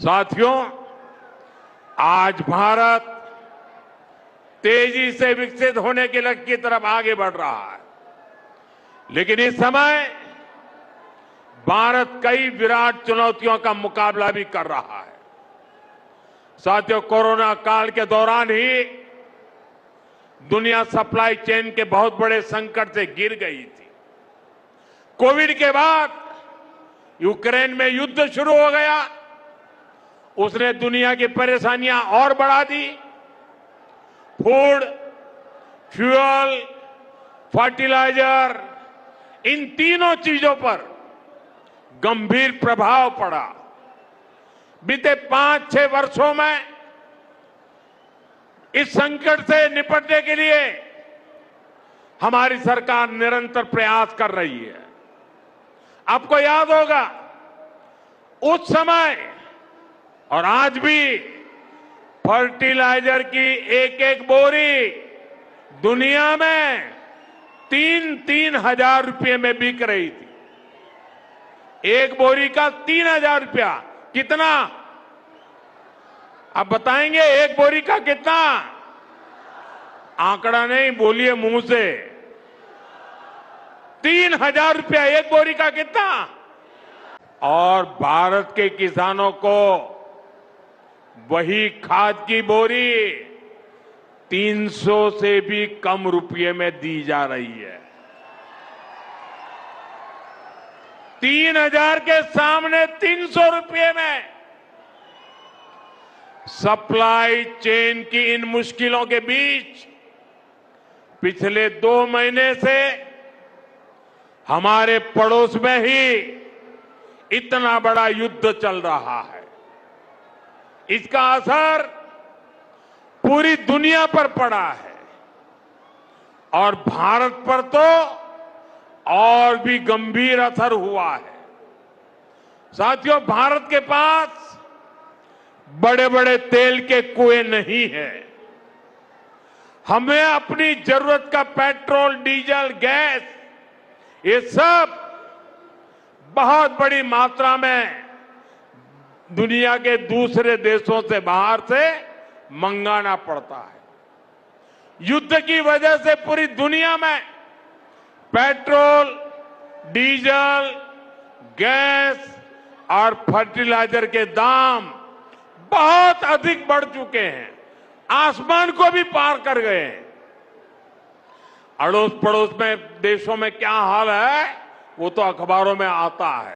साथियों, आज भारत तेजी से विकसित होने के लक्ष्य की तरफ आगे बढ़ रहा है, लेकिन इस समय भारत कई विराट चुनौतियों का मुकाबला भी कर रहा है। साथियों, कोरोना काल के दौरान ही दुनिया सप्लाई चेन के बहुत बड़े संकट से गिर गई थी। कोविड के बाद यूक्रेन में युद्ध शुरू हो गया, उसने दुनिया की परेशानियां और बढ़ा दी। फूड, फ्यूल, फर्टिलाइजर, इन तीनों चीजों पर गंभीर प्रभाव पड़ा। बीते 5-6 वर्षों में इस संकट से निपटने के लिए हमारी सरकार निरंतर प्रयास कर रही है। आपको याद होगा, उस समय और आज भी फर्टिलाइजर की एक बोरी दुनिया में 3-3 हजार रुपये में बिक रही थी। एक बोरी का 3,000 रुपया। कितना? आप बताएंगे एक बोरी का कितना? आंकड़ा नहीं, बोलिए मुंह से। 3,000 रुपया एक बोरी का कितना? और भारत के किसानों को वही खाद की बोरी 300 से भी कम रुपये में दी जा रही है। 3,000 के सामने 300 रुपये में। सप्लाई चेन की इन मुश्किलों के बीच पिछले 2 महीने से हमारे पड़ोस में ही इतना बड़ा युद्ध चल रहा है। इसका असर पूरी दुनिया पर पड़ा है और भारत पर तो और भी गंभीर असर हुआ है। साथियों, भारत के पास बड़े बड़े तेल के कुएं नहीं है। हमें अपनी जरूरत का पेट्रोल, डीजल, गैस, ये सब बहुत बड़ी मात्रा में दुनिया के दूसरे देशों से, बाहर से मंगाना पड़ता है। युद्ध की वजह से पूरी दुनिया में पेट्रोल, डीजल, गैस और फर्टिलाइजर के दाम बहुत अधिक बढ़ चुके हैं, आसमान को भी पार कर गए हैं। अड़ोस पड़ोस में देशों में क्या हाल है वो तो अखबारों में आता है।